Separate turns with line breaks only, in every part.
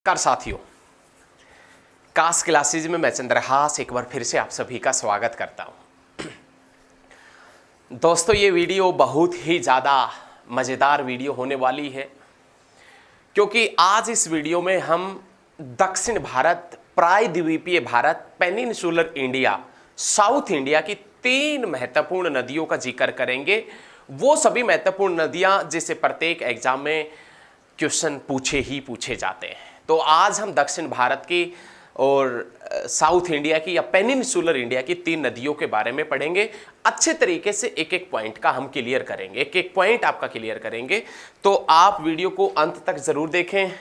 नमस्कार साथियों, कास क्लासेज में मैं चंद्रहास एक बार फिर से आप सभी का स्वागत करता हूं। दोस्तों, ये वीडियो बहुत ही ज़्यादा मज़ेदार वीडियो होने वाली है, क्योंकि आज इस वीडियो में हम दक्षिण भारत, प्रायद्वीपीय Bharat, peninsular India, south India की 3 महत्वपूर्ण नदियों का जिक्र करेंगे। वो सभी महत्वपूर्ण नदियाँ जिसे प्रत्येक एग्जाम में क्वेश्चन पूछे जाते हैं। तो आज हम दक्षिण भारत की और साउथ इंडिया की या पेनिनसुलर इंडिया की 3 नदियों के बारे में पढ़ेंगे। अच्छे तरीके से एक एक पॉइंट का हम क्लियर करेंगे, एक एक पॉइंट आपका क्लियर करेंगे। तो आप वीडियो को अंत तक ज़रूर देखें,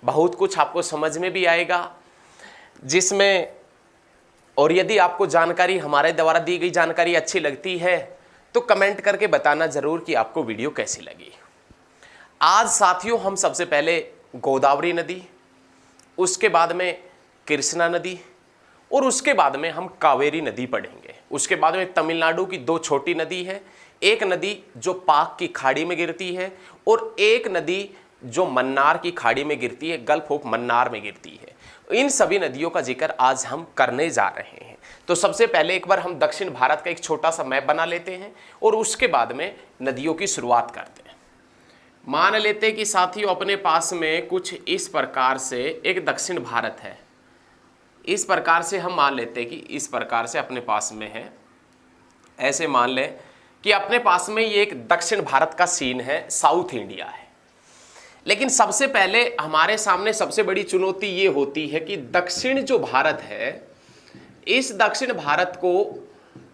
बहुत कुछ आपको समझ में भी आएगा जिसमें। और यदि आपको जानकारी, हमारे द्वारा दी गई जानकारी अच्छी लगती है तो कमेंट करके बताना ज़रूर कि आपको वीडियो कैसी लगी। आज साथियों हम सबसे पहले गोदावरी नदी, उसके बाद में कृष्णा नदी और उसके बाद में हम कावेरी नदी पढ़ेंगे। उसके बाद में तमिलनाडु की 2 छोटी नदी है, एक नदी जो पाक की खाड़ी में गिरती है और एक नदी जो मन्नार की खाड़ी में गिरती है, गल्फ ऑफ मन्नार में गिरती है। इन सभी नदियों का जिक्र आज हम करने जा रहे हैं। तो सबसे पहले एक बार हम दक्षिण भारत का एक छोटा सा मैप बना लेते हैं और उसके बाद में नदियों की शुरुआत करते हैं। मान लेते हैं कि साथियों अपने पास में कुछ इस प्रकार से एक दक्षिण भारत है। इस प्रकार से हम मान लेते हैं कि इस प्रकार से अपने पास में है। ऐसे मान लें कि अपने पास में ये एक दक्षिण भारत का सीन है, साउथ इंडिया है। लेकिन सबसे पहले हमारे सामने सबसे बड़ी चुनौती ये होती है कि दक्षिण जो भारत है, इस दक्षिण भारत को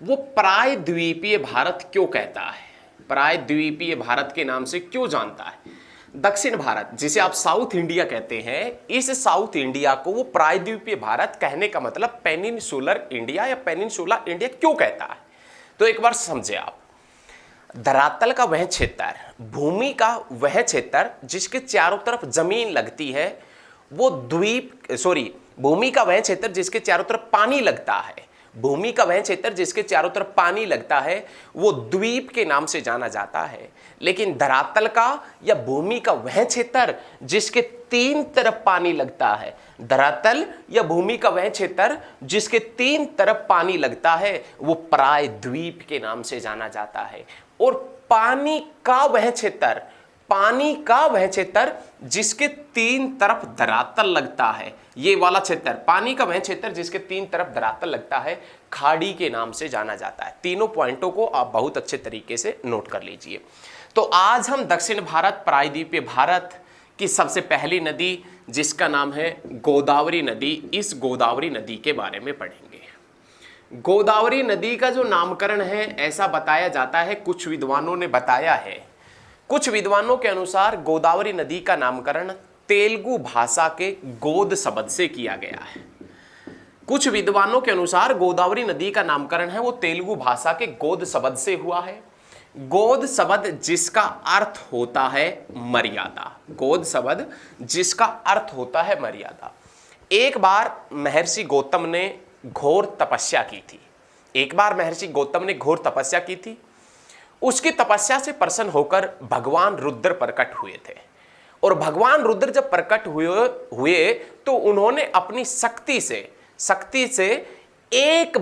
वो प्रायद्वीपीय भारत क्यों कहता है, प्रायद्वीपीय भारत के नाम से क्यों जानता है। दक्षिण भारत जिसे आप साउथ इंडिया कहते हैं, इस साउथ इंडिया को वो प्रायद्वीपीय भारत कहने का मतलब पेनिनसुलर इंडिया या पेनिनसुला इंडिया क्यों कहता है। तो एक बार समझे आप, धरातल का वह क्षेत्र, भूमि का वह क्षेत्र जिसके चारों तरफ जमीन लगती है, वो भूमि का वह क्षेत्र जिसके चारों तरफ पानी लगता है, भूमि का वह क्षेत्र जिसके चारों तरफ पानी लगता है, वो द्वीप के नाम से जाना जाता है। लेकिन धरातल का या भूमि का वह क्षेत्र जिसके 3 तरफ पानी लगता है, धरातल या भूमि का वह क्षेत्र जिसके 3 तरफ पानी लगता है, वो प्रायद्वीप के नाम से जाना जाता है। और पानी का वह क्षेत्र जिसके 3 तरफ धरातल लगता है, ये वाला क्षेत्र, पानी का वह क्षेत्र जिसके 3 तरफ धरातल लगता है, खाड़ी के नाम से जाना जाता है। तीनों पॉइंटों को आप बहुत अच्छे तरीके से नोट कर लीजिए। तो आज हम दक्षिण भारत, प्रायद्वीपीय भारत की सबसे पहली नदी जिसका नाम है गोदावरी नदी, इस गोदावरी नदी के बारे में पढ़ेंगे। गोदावरी नदी का जो नामकरण है, ऐसा बताया जाता है, कुछ विद्वानों ने बताया है, कुछ विद्वानों के अनुसार गोदावरी नदी का नामकरण तेलुगु भाषा के गोद शब्द से किया गया है। कुछ विद्वानों के अनुसार गोदावरी नदी का नामकरण है वो तेलुगु भाषा के गोद शब्द से हुआ है। गोद शब्द जिसका अर्थ होता है मर्यादा, गोद शब्द जिसका अर्थ होता है मर्यादा। एक बार महर्षि गौतम ने घोर तपस्या की थी, एक बार महर्षि गौतम ने घोर तपस्या की थी। उसकी तपस्या से प्रसन्न होकर भगवान रुद्र प्रकट हुए थे। और भगवान रुद्र जब प्रकट हुए तो उन्होंने अपनी शक्ति से एक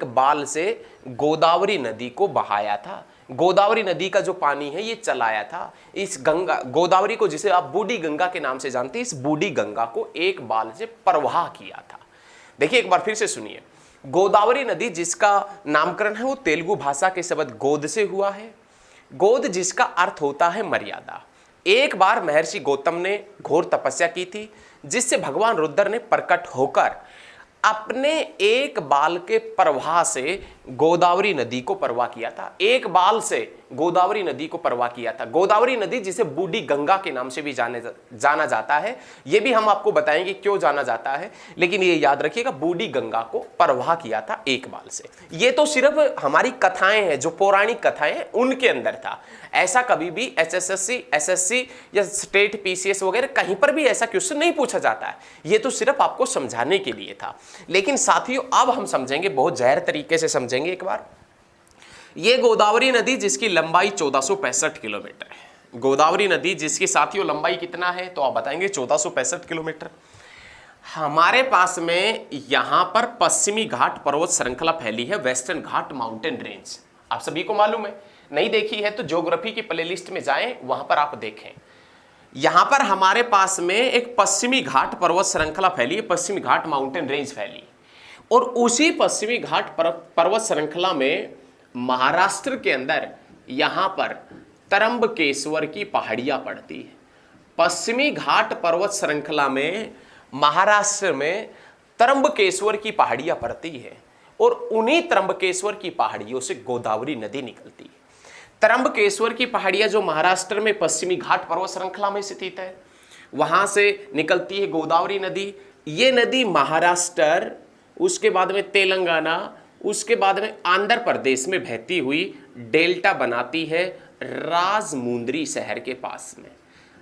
बाल से गोदावरी नदी को बहाया था। गोदावरी नदी का जो पानी है ये चलाया था। इस गंगा, गोदावरी को जिसे आप बूढ़ी गंगा के नाम से जानते हैं, इस बूढ़ी गंगा को एक बाल से प्रवाह किया था। देखिए एक बार फिर से सुनिए, गोदावरी नदी जिसका नामकरण है वो तेलुगु भाषा के शब्द गोद से हुआ है। गोद जिसका अर्थ होता है मर्यादा। एक बार महर्षि गौतम ने घोर तपस्या की थी, जिससे भगवान रुद्र ने प्रकट होकर अपने एक बाल के प्रवाह से गोदावरी नदी को प्रवाह किया था। एक बाल से गोदावरी नदी को प्रवाह किया था। गोदावरी नदी जिसे बूढ़ी गंगा के नाम से भी जाना जाता है, ये भी हम आपको बताएंगे क्यों जाना जाता है, लेकिन ये याद रखिएगा या गंगा को प्रवाह किया था एक बाल से। ये तो सिर्फ हमारी कथाएं हैं, जो पौराणिक कथाएं हैं उनके अंदर था। ऐसा कभी भी एसएससी या स्टेट पीसीएस वगैरह कहीं पर भी ऐसा क्वेश्चन नहीं पूछा जाता है। ये तो सिर्फ आपको समझाने के लिए था। लेकिन साथियों अब हम समझेंगे, बहुत गहरे तरीके से समझेंगे एक बार। ये गोदावरी नदी जिसकी लंबाई 1465 किलोमीटर है, गोदावरी नदी जिसकी साथियों लंबाई कितना है तो आप बताएंगे 1465 किलोमीटर। हमारे पास में यहां पर पश्चिमी घाट पर्वत श्रृंखला फैली है, वेस्टर्न घाट माउंटेन रेंज। आप सभी को मालूम है, नहीं देखी है तो ज्योग्राफी की प्लेलिस्ट में जाएं, वहां पर आप देखें। यहां पर हमारे पास में एक पश्चिमी घाट पर्वत श्रृंखला फैली है, पश्चिमी घाट माउंटेन रेंज फैली, और उसी पश्चिमी घाट पर्वत श्रृंखला में महाराष्ट्र के अंदर यहां पर तरंबकेश्वर की पहाड़ियां पड़ती है। पश्चिमी घाट पर्वत श्रृंखला में महाराष्ट्र में तरंबकेश्वर की पहाड़ियां पड़ती है, और उन्हीं तरंबकेश्वर की पहाड़ियों से गोदावरी नदी निकलती है। तरंबकेश्वर की पहाड़ियां जो महाराष्ट्र में पश्चिमी घाट पर्वत श्रृंखला में स्थित है, वहां से निकलती है गोदावरी नदी। ये नदी महाराष्ट्र, उसके बाद में तेलंगाना, उसके बाद में आंध्र प्रदेश में बहती हुई डेल्टा बनाती है राजमुंद्री शहर के पास में।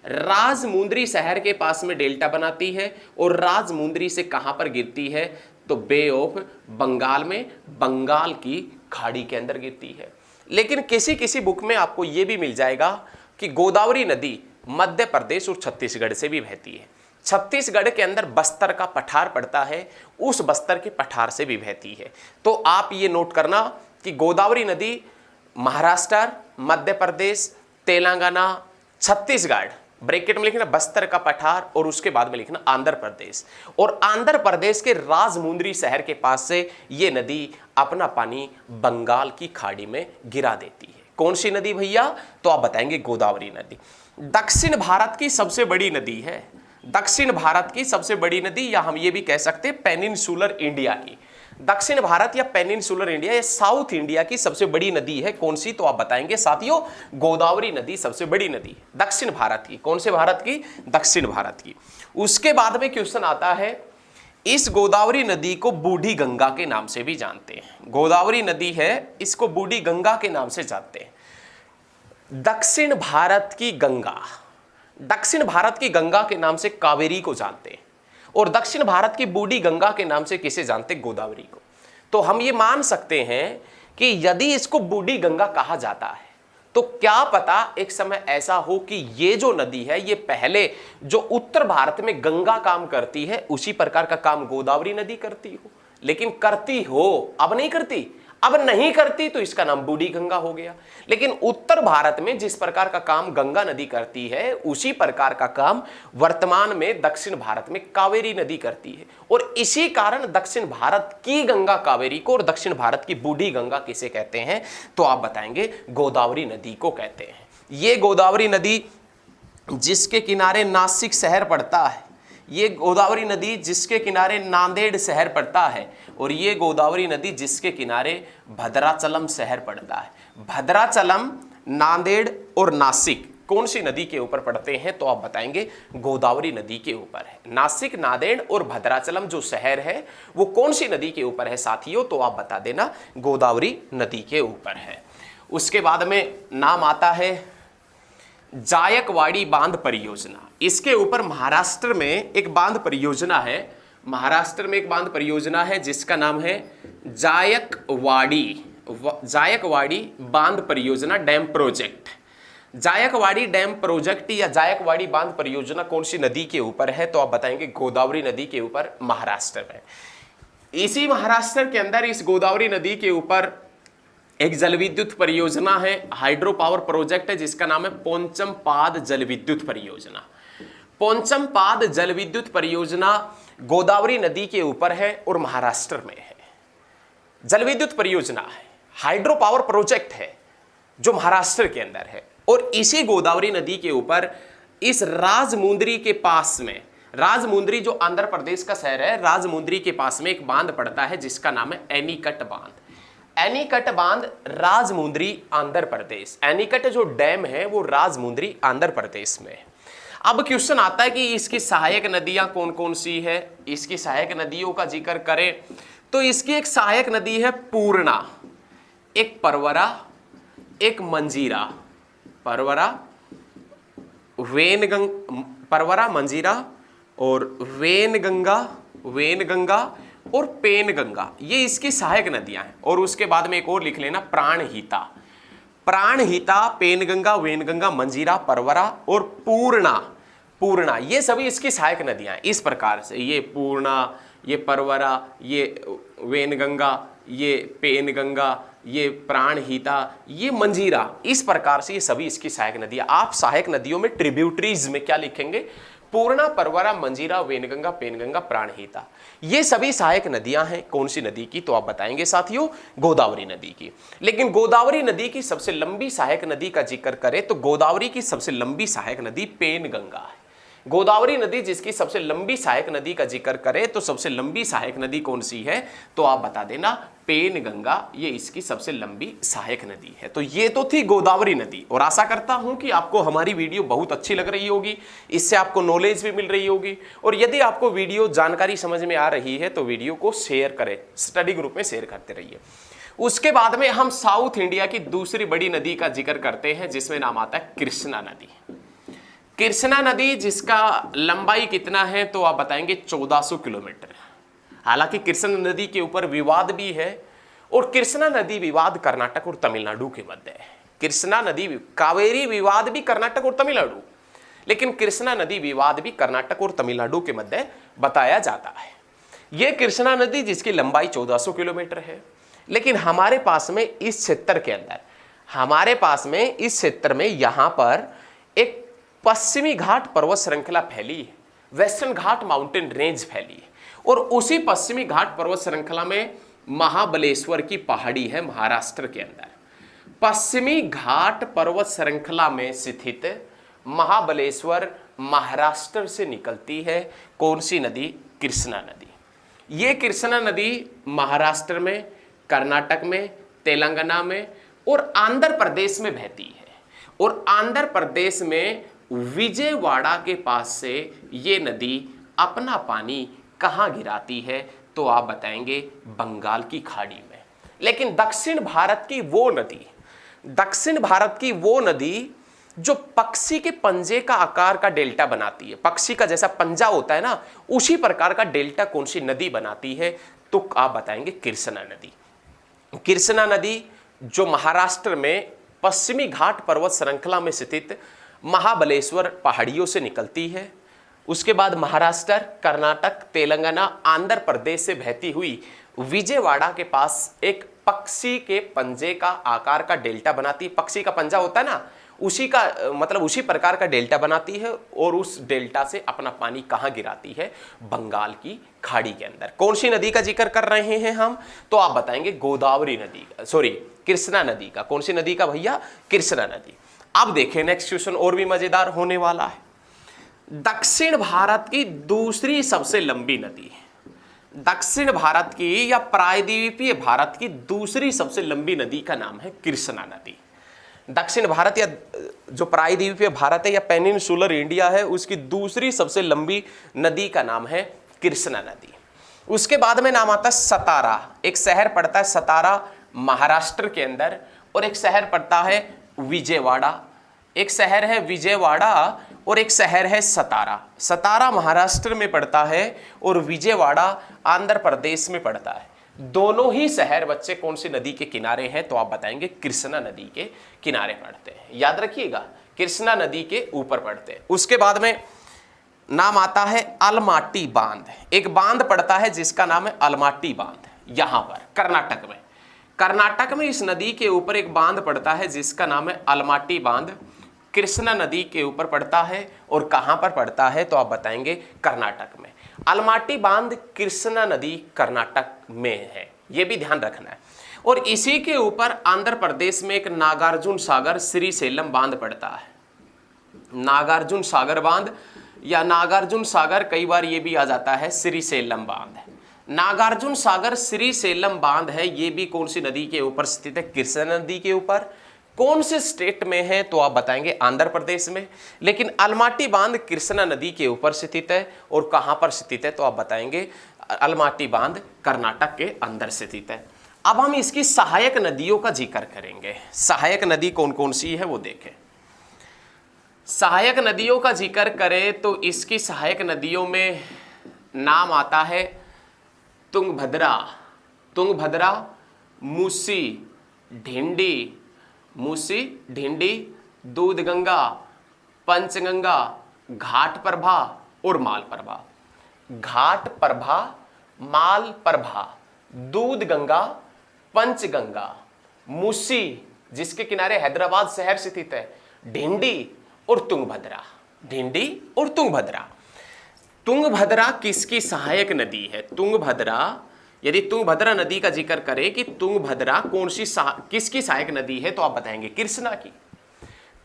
राजमुंद्री शहर के पास में डेल्टा बनाती है, और राजमुंद्री से कहां पर गिरती है तो बे ऑफ बंगाल में, बंगाल की खाड़ी के अंदर गिरती है। लेकिन किसी किसी बुक में आपको यह भी मिल जाएगा कि गोदावरी नदी मध्य प्रदेश और छत्तीसगढ़ से भी बहती है। छत्तीसगढ़ के अंदर बस्तर का पठार पड़ता है, उस बस्तर के पठार से भी बहती है। तो आप ये नोट करना कि गोदावरी नदी महाराष्ट्र, मध्य प्रदेश, तेलंगाना, छत्तीसगढ़, ब्रैकेट में लिखना बस्तर का पठार, और उसके बाद में लिखना आंध्र प्रदेश, और आंध्र प्रदेश के राजमुंद्री शहर के पास से ये नदी अपना पानी बंगाल की खाड़ी में गिरा देती है। कौन सी नदी भैया? तो आप बताएंगे गोदावरी नदी। दक्षिण भारत की सबसे बड़ी नदी है, दक्षिण भारत की सबसे बड़ी नदी, या हम ये भी कह सकते हैं पेनिनसुलर इंडिया की। दक्षिण भारत या पेनिनसुलर इंडिया या साउथ इंडिया की सबसे बड़ी नदी है कौन सी? तो आप बताएंगे साथियों गोदावरी नदी सबसे बड़ी नदी है दक्षिण भारत की। कौन से भारत की? दक्षिण भारत की। उसके बाद में क्वेश्चन आता है, इस गोदावरी नदी को बूढ़ी गंगा के नाम से भी जानते हैं। गोदावरी नदी है, इसको बूढ़ी गंगा के नाम से जानते हैं। दक्षिण भारत की गंगा, दक्षिण भारत की गंगा के नाम से कावेरी को जानते हैं, और दक्षिण भारत की बूढ़ी गंगा के नाम से किसे जानते? गोदावरी को। तो हम ये मान सकते हैं कि यदि इसको बूढ़ी गंगा कहा जाता है तो क्या पता एक समय ऐसा हो कि ये जो नदी है ये पहले जो उत्तर भारत में गंगा काम करती है उसी प्रकार का काम गोदावरी नदी करती हो। लेकिन करती हो, अब नहीं करती, अब नहीं करती तो इसका नाम बूढ़ी गंगा हो गया। लेकिन उत्तर भारत में जिस प्रकार का काम गंगा नदी करती है उसी प्रकार का काम वर्तमान में दक्षिण भारत में कावेरी नदी करती है, और इसी कारण दक्षिण भारत की गंगा कावेरी को और दक्षिण भारत की बूढ़ी गंगा किसे कहते हैं? तो आप बताएंगे गोदावरी नदी को कहते हैं। ये गोदावरी नदी जिसके किनारे नासिक शहर पड़ता है, ये गोदावरी नदी जिसके किनारे नांदेड़ शहर पड़ता है, और ये गोदावरी नदी जिसके किनारे भद्राचलम शहर पड़ता है। भद्राचलम, नांदेड़ और नासिक कौन सी नदी के ऊपर पड़ते हैं? तो आप बताएंगे गोदावरी नदी के ऊपर है। नासिक, नांदेड़ और भद्राचलम जो शहर है वो कौन सी नदी के ऊपर है साथियों? तो आप बता देना गोदावरी नदी के ऊपर है। उसके बाद में नाम आता है जायकवाड़ी बांध परियोजना। इसके ऊपर महाराष्ट्र में एक बांध परियोजना है, महाराष्ट्र में एक बांध परियोजना है जिसका नाम है जायकवाड़ी बांध परियोजना dam project. Jayakwadi dam project या जायकवाड़ी बांध परियोजना कौन सी नदी के ऊपर है? तो आप बताएंगे गोदावरी नदी के ऊपर, महाराष्ट्र में। इसी महाराष्ट्र के अंदर इस गोदावरी नदी के ऊपर एक जल विद्युत परियोजना है, हाइड्रो पावर प्रोजेक्ट है जिसका नाम है पोंचमपाद जल विद्युत परियोजना। पोंचमपाद जल विद्युत परियोजना गोदावरी नदी के ऊपर है और महाराष्ट्र में है। जल विद्युत परियोजना है, हाइड्रो पावर प्रोजेक्ट है जो महाराष्ट्र के अंदर है, और इसी गोदावरी नदी के ऊपर इस राजमुंद्री के पास में, राजमुंद्री जो आंध्र प्रदेश का शहर है, राजमुंद्री के पास में एक बांध पड़ता है जिसका नाम है एनीकट बांध। एनीकट बांध राजमुंद्री आंध्र प्रदेश, एनीकट जो डैम है वो राजमुंद्री आंध्र प्रदेश में है। अब क्वेश्चन आता है कि इसकी सहायक नदियां कौन कौन सी है? इसकी सहायक नदियों का जिक्र करें तो इसकी एक सहायक नदी है पूर्णा, एक परवरा, एक मंजीरा। परवरा, मंजीरा और वेनगंगा और पेनगंगा, ये इसकी सहायक नदियां हैं। और उसके बाद में एक और लिख लेना प्राणहिता। प्राणहिता, पेनगंगा, वेनगंगा, मंजीरा, परवरा और पूर्णा। पूर्णा ये सभी इसकी सहायक नदियां हैं। इस प्रकार से ये पूर्णा, ये परवरा, ये वेनगंगा, ये पेनगंगा, ये प्राणहिता, ये मंजीरा, इस प्रकार से ये सभी इसकी सहायक नदियां। आप सहायक नदियों में ट्रिब्यूटरीज में क्या लिखेंगे? पूर्णा, परवरा, मंजीरा, वेनगंगा, पेनगंगा, प्राणहिता, ये सभी सहायक नदियां हैं। कौन सी नदी की? तो आप बताएंगे साथियों, गोदावरी नदी की। लेकिन गोदावरी नदी की सबसे लंबी सहायक नदी का जिक्र करें तो गोदावरी की सबसे लंबी सहायक नदी पेनगंगा है। गोदावरी नदी जिसकी सबसे लंबी सहायक नदी का जिक्र करें तो सबसे लंबी सहायक नदी कौन सी है? तो आप बता देना पेनगंगा, ये इसकी सबसे लंबी सहायक नदी है। तो ये तो थी गोदावरी नदी, और आशा करता हूं कि आपको हमारी वीडियो बहुत अच्छी लग रही होगी, इससे आपको नॉलेज भी मिल रही होगी। और यदि आपको वीडियो जानकारी समझ में आ रही है तो वीडियो को शेयर करें, स्टडी ग्रुप में शेयर करते रहिए। उसके बाद में हम साउथ इंडिया की दूसरी बड़ी नदी का जिक्र करते हैं जिसमें नाम आता है कृष्णा नदी। कृष्णा नदी जिसका लंबाई कितना है? तो आप बताएंगे 1400 किलोमीटर। हालांकि कृष्णा नदी के ऊपर विवाद भी है, और कृष्णा नदी विवाद कर्नाटक और तमिलनाडु के मध्य है। कृष्णा नदी, कावेरी विवाद भी कर्नाटक और तमिलनाडु, लेकिन कृष्णा नदी विवाद भी कर्नाटक और तमिलनाडु के मध्य बताया जाता है। यह कृष्णा नदी जिसकी लंबाई 1400 किलोमीटर है, लेकिन हमारे पास में इस क्षेत्र के अंदर, हमारे पास में इस क्षेत्र में यहां पर एक पश्चिमी घाट पर्वत श्रृंखला फैली है, वेस्टर्न घाट माउंटेन रेंज फैली है, और उसी पश्चिमी घाट पर्वत श्रृंखला में महाबलेश्वर की पहाड़ी है महाराष्ट्र के अंदर। पश्चिमी घाट पर्वत श्रृंखला में स्थित महाबलेश्वर महाराष्ट्र से निकलती है। कौन सी नदी? कृष्णा नदी। ये कृष्णा नदी महाराष्ट्र में, कर्नाटक में, तेलंगाना में और आंध्र प्रदेश में बहती है, और आंध्र प्रदेश में विजयवाड़ा के पास से ये नदी अपना पानी कहाँ गिराती है? तो आप बताएंगे बंगाल की खाड़ी में। लेकिन दक्षिण भारत की वो नदी, दक्षिण भारत की वो नदी जो पक्षी के पंजे का आकार का डेल्टा बनाती है, पक्षी का जैसा पंजा होता है ना, उसी प्रकार का डेल्टा कौन सी नदी बनाती है? तो आप बताएंगे कृष्णा नदी। कृष्णा नदी जो महाराष्ट्र में पश्चिमी घाट पर्वत श्रृंखला में स्थित महाबलेश्वर पहाड़ियों से निकलती है, उसके बाद महाराष्ट्र, कर्नाटक, तेलंगाना, आंध्र प्रदेश से बहती हुई विजयवाड़ा के पास एक पक्षी के पंजे का आकार का डेल्टा बनाती, पक्षी का पंजा होता है ना, उसी का मतलब उसी प्रकार का डेल्टा बनाती है, और उस डेल्टा से अपना पानी कहाँ गिराती है? बंगाल की खाड़ी के अंदर। कौन सी नदी का जिक्र कर रहे हैं हम? तो आप बताएंगे गोदावरी नदी, सॉरी कृष्णा नदी का। कौन सी नदी का भैया? कृष्णा नदी। अब देखें नेक्स्ट क्वेश्चन और भी मजेदार होने वाला है। दक्षिण भारत की दूसरी सबसे लंबी नदी, दक्षिण भारत की या प्रायद्वीपीय भारत की दूसरी सबसे लंबी नदी का नाम है कृष्णा नदी। दक्षिण भारत या जो प्रायद्वीपीय भारत है या पेनिनसुलर इंडिया है, उसकी दूसरी सबसे लंबी नदी का नाम है कृष्णा नदी। उसके बाद में नाम आता है सतारा। एक शहर पड़ता है सतारा महाराष्ट्र के अंदर, और एक शहर पड़ता है विजयवाड़ा। एक शहर है विजयवाड़ा और एक शहर है सतारा। सतारा महाराष्ट्र में पड़ता है और विजयवाड़ा आंध्र प्रदेश में पड़ता है। दोनों ही शहर बच्चे कौन सी नदी के किनारे हैं? तो आप बताएंगे कृष्णा नदी के किनारे पड़ते हैं। याद रखिएगा, कृष्णा नदी के ऊपर पड़ते हैं। उसके बाद में नाम आता है अलमाटी बांध। एक बांध पड़ता है जिसका नाम है अलमाटी बांध, यहां पर कर्नाटक में। कर्नाटक में इस नदी के ऊपर एक बांध पड़ता है जिसका नाम है अलमाटी बांध, कृष्णा नदी के ऊपर पड़ता है। और कहां पर पड़ता है? तो आप बताएंगे कर्नाटक में। अलमाटी बांध कृष्णा नदी कर्नाटक में है, यह भी ध्यान रखना है। और इसी के ऊपर आंध्र प्रदेश में एक नागार्जुन सागर श्रीशैलम बांध पड़ता है। नागार्जुन सागर बांध या नागार्जुन सागर, कई बार ये भी आ जाता है श्रीशैलम बांध। नागार्जुन सागर श्रीशैलम बांध है, ये भी कौन सी नदी के ऊपर स्थित है? कृष्णा नदी के ऊपर। कौन से स्टेट में है? तो आप बताएंगे आंध्र प्रदेश में। लेकिन अलमाटी बांध कृष्णा नदी के ऊपर स्थित है, और कहां पर स्थित है? तो आप बताएंगे अलमाटी बांध कर्नाटक के अंदर स्थित है। अब हम इसकी सहायक नदियों का जिक्र करेंगे। सहायक नदी कौन कौन सी है वो देखें। सहायक नदियों का जिक्र करें तो इसकी सहायक नदियों में नाम आता है तुंगभद्रा, तुंगभद्रा, मूसी, ढिंडी, मूसी, ढिंडी, दूधगंगा, पंचगंगा, घाटप्रभा और मालप्रभा। घाटप्रभा, मालप्रभा, दूधगंगा, पंचगंगा, मूसी जिसके किनारे हैदराबाद शहर स्थित है, ढिंडी और तुंगभद्रा। ढिंडी और तुंगभद्रा। तुंगभद्रा किसकी सहायक नदी है? तुंगभद्रा, यदि तुंगभद्रा नदी का जिक्र करें कि तुंगभद्रा किसकी सहायक नदी है, तो आप बताएंगे कृष्णा की।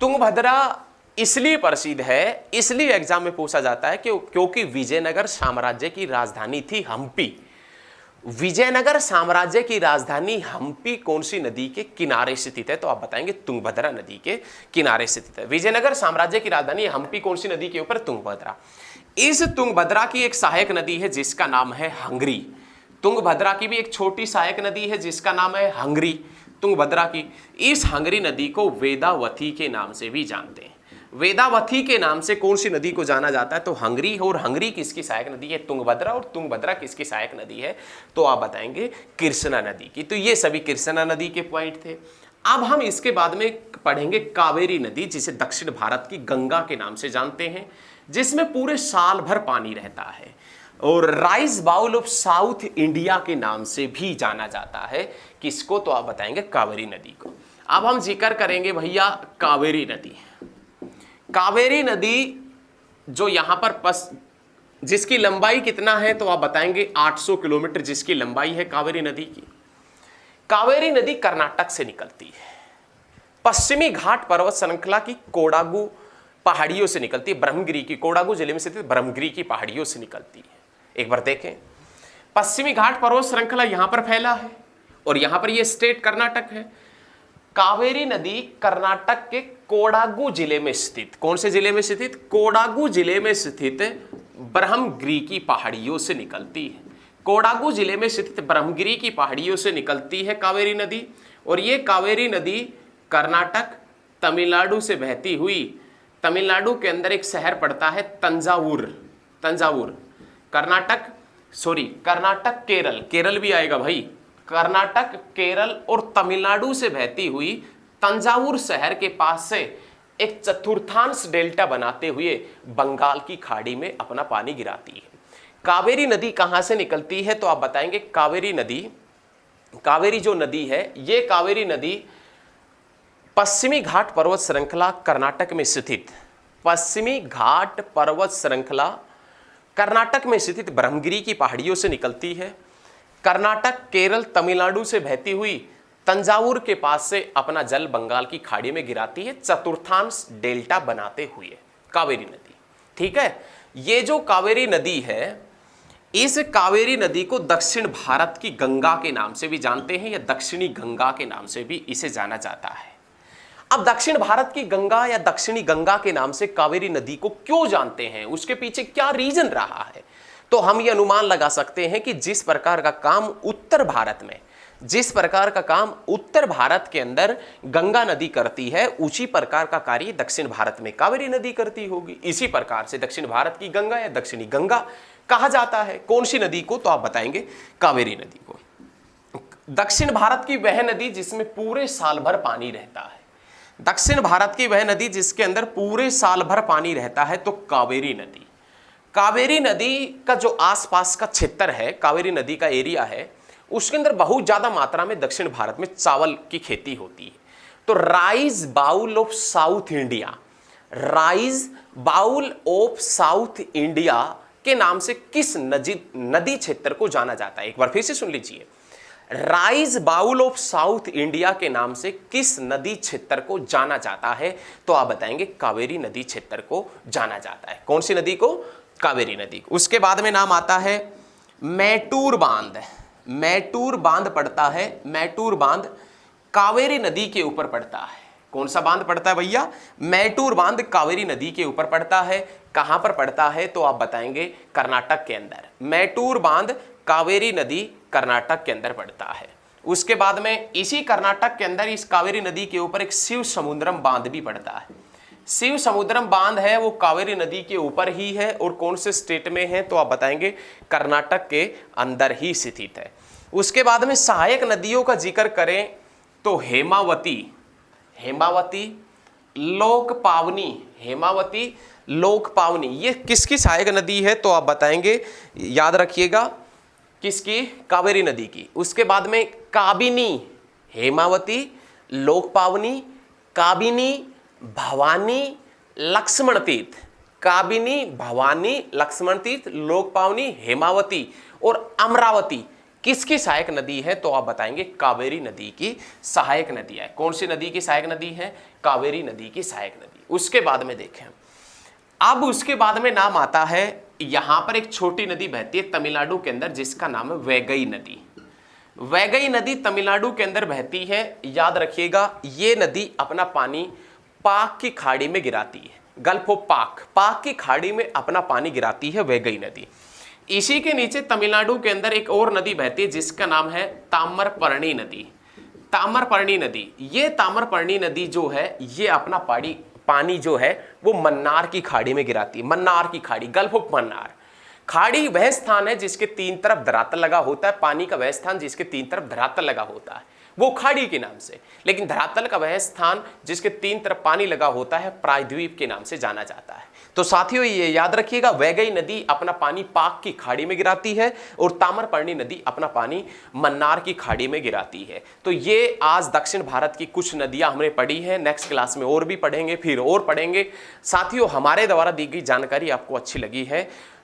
तुंगभद्रा इसलिए प्रसिद्ध है, इसलिए एग्जाम में पूछा जाता है क्योंकि विजयनगर साम्राज्य की राजधानी थी हम्पी। विजयनगर साम्राज्य की राजधानी हम्पी कौन सी नदी के किनारे स्थित है? तो आप बताएंगे तुंगभद्रा नदी के किनारे स्थित है। विजयनगर साम्राज्य की राजधानी हम्पी कौन सी नदी के ऊपर? तुंगभद्रा। इस तुंगभद्रा की एक सहायक नदी है जिसका नाम है हंगरी। तुंगभद्रा की भी एक छोटी सहायक नदी है जिसका नाम है हंगरी। तुंगभद्रा की इस हंगरी नदी को वेदावती के नाम से भी जानते हैं। वेदावती के नाम से कौन सी नदी को जाना जाता है? तो हंगरी। और हंगरी किसकी सहायक नदी है? तुंगभद्रा। और तुंगभद्रा किसकी सहायक नदी है? तो आप बताएंगे कृष्णा नदी की। तो ये सभी कृष्णा नदी के पॉइंट थे। अब हम इसके बाद में पढ़ेंगे कावेरी नदी, जिसे दक्षिण भारत की गंगा के नाम से जानते हैं, जिसमें पूरे साल भर पानी रहता है और rice bowl of South India के नाम से भी जाना जाता है। किसको? तो आप बताएंगे कावेरी नदी को। अब हम जिक्र करेंगे भैया कावेरी नदी। कावेरी नदी जो यहां पर जिसकी लंबाई कितना है? तो आप बताएंगे 800 किलोमीटर जिसकी लंबाई है कावेरी नदी की। कावेरी नदी कर्नाटक से निकलती है, पश्चिमी घाट पर्वत श्रृंखला की कोडागु पहाड़ियों से निकलती है। ब्रह्मगिरी की, कोडागु जिले में स्थित ब्रह्मगिरी की पहाड़ियों से निकलती है। एक बार देखें, पश्चिमी घाट पर्वत श्रृंखला यहां पर फैला है और यहां पर यह स्टेट कर्नाटक है। कावेरी नदी कर्नाटक के कोडागु जिले में स्थित, कौन से जिले में स्थित? कोडागु जिले में स्थित ब्रह्मगिरी की पहाड़ियों से निकलती है। कोडागु जिले में स्थित ब्रह्मगिरी की पहाड़ियों से निकलती है कावेरी नदी। और ये कावेरी नदी कर्नाटक, तमिलनाडु से बहती हुई, तमिलनाडु के अंदर एक शहर पड़ता है तंजावुर। तंजावुर कर्नाटक, केरल भी आएगा भाई। कर्नाटक, केरल और तमिलनाडु से बहती हुई तंजावुर शहर के पास से एक चतुर्थांश डेल्टा बनाते हुए बंगाल की खाड़ी में अपना पानी गिराती है। कावेरी नदी कहां से निकलती है? तो आप बताएंगे कावेरी जो नदी है, ये कावेरी नदी पश्चिमी घाट पर्वत श्रृंखला कर्नाटक में स्थित, पश्चिमी घाट पर्वत श्रृंखला कर्नाटक में स्थित ब्रह्मगिरी की पहाड़ियों से निकलती है। कर्नाटक, केरल, तमिलनाडु से बहती हुई तंजावुर के पास से अपना जल बंगाल की खाड़ी में गिराती है, चतुर्थांश डेल्टा बनाते हुए कावेरी नदी। ठीक है, ये जो कावेरी नदी है, इस कावेरी नदी को दक्षिण भारत की गंगा के नाम से भी जानते हैं या दक्षिणी गंगा के नाम से भी इसे जाना जाता है। अब दक्षिण भारत की गंगा या दक्षिणी गंगा के नाम से कावेरी नदी को क्यों जानते हैं, उसके पीछे क्या रीजन रहा है? तो हम ये अनुमान लगा सकते हैं कि जिस प्रकार का काम उत्तर भारत के अंदर गंगा नदी करती है, उसी प्रकार का कार्य दक्षिण भारत में कावेरी नदी करती होगी। इसी प्रकार से दक्षिण भारत की गंगा या दक्षिणी गंगा कहा जाता है। कौन सी नदी को? तो आप बताएंगे कावेरी नदी को। दक्षिण भारत की वह नदी जिसमें पूरे साल भर पानी रहता है, दक्षिण भारत की वह नदी जिसके अंदर पूरे साल भर पानी रहता है, तो कावेरी नदी। कावेरी नदी का जो आसपास का क्षेत्र है, कावेरी नदी का एरिया है, उसके अंदर बहुत ज्यादा मात्रा में दक्षिण भारत में चावल की खेती होती है। तो rice bowl of South India, rice bowl of South India के नाम से किस नदी क्षेत्र को जाना जाता है? एक बार फिर से सुन लीजिए, rice bowl of South India के नाम से किस नदी क्षेत्र को जाना जाता है? तो आप बताएंगे कावेरी नदी क्षेत्र को जाना जाता है। कौन सी नदी को? कावेरी नदी को। उसके बाद में नाम आता है मैटूर बांध। मैटूर बांध पड़ता है, मैटूर बांध कावेरी नदी के ऊपर पड़ता है। कौन सा बांध पड़ता है भैया? मैटूर बांध कावेरी नदी के ऊपर पड़ता है। कहां पर पड़ता है? तो आप बताएंगे कर्नाटक के अंदर। मैटूर बांध कावेरी नदी कर्नाटक के अंदर पड़ता है। उसके बाद में इसी कर्नाटक के अंदर इस कावेरी नदी के ऊपर एक शिव समुद्रम बांध भी पड़ता है। शिव समुद्रम बांध है वो कावेरी नदी के ऊपर ही है और कौन से स्टेट में है? तो आप बताएंगे कर्नाटक के अंदर ही स्थित है। उसके बाद में सहायक नदियों का जिक्र करें तो हेमावती, हेमावती, लोकपावनी, हेमावती, लोकपावनी, ये किसकी सहायक नदी है तो आप बताएंगे, याद रखिएगा किसकी, कावेरी नदी की। उसके बाद में काबिनी, हेमावती, लोकपावनी, काबिनी, भवानी, लक्ष्मण तीर्थ, काबिनी, भवानी, लक्ष्मण तीर्थ, लोकपावनी, हेमावती और अमरावती किसकी सहायक नदी है तो आप बताएंगे कावेरी नदी की सहायक नदी है। कौन सी नदी की सहायक नदी है, कावेरी नदी की सहायक नदी। उसके बाद में देखें, अब उसके बाद में नाम आता है, यहां पर एक छोटी नदी बहती है तमिलनाडु के अंदर जिसका नाम है वैगई नदी। वैगई नदी तमिलनाडु के अंदर बहती है, याद रखिएगा ये नदी अपना पानी पाक की खाड़ी में गिराती है, गल्फ ऑफ पाक, पाक की खाड़ी में अपना पानी गिराती है वैगई नदी। इसी के नीचे तमिलनाडु के अंदर एक और नदी बहती है जिसका नाम है ताम्रपर्णी नदी। ताम्रपर्णी नदी, ये ताम्रपर्णी नदी जो है ये अपना पानी जो है वो मन्नार की खाड़ी में गिराती है। मन्नार की खाड़ी, गल्फ ऑफ मन्नार। खाड़ी वह स्थान है जिसके तीन तरफ धरातल लगा होता है, पानी का वह स्थान जिसके तीन तरफ धरातल लगा होता है वो खाड़ी के नाम से, लेकिन धरातल का वह स्थान जिसके तीन तरफ पानी लगा होता है प्रायद्वीप के नाम से जाना जाता है। तो साथियों ये याद रखिएगा, वैगई नदी अपना पानी पाक की खाड़ी में गिराती है और ताम्रपर्णी नदी अपना पानी मन्नार की खाड़ी में गिराती है। तो ये आज दक्षिण भारत की कुछ नदियां हमने पढ़ी हैं, नेक्स्ट क्लास में और भी पढ़ेंगे, फिर और पढ़ेंगे। साथियों हमारे द्वारा दी गई जानकारी आपको अच्छी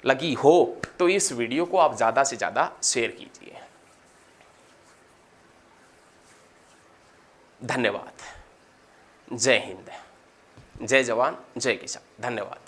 लगी हो तो इस वीडियो को आप ज़्यादा से ज़्यादा शेयर कीजिए। धन्यवाद। जय हिंद, जय जवान, जय किसान। धन्यवाद।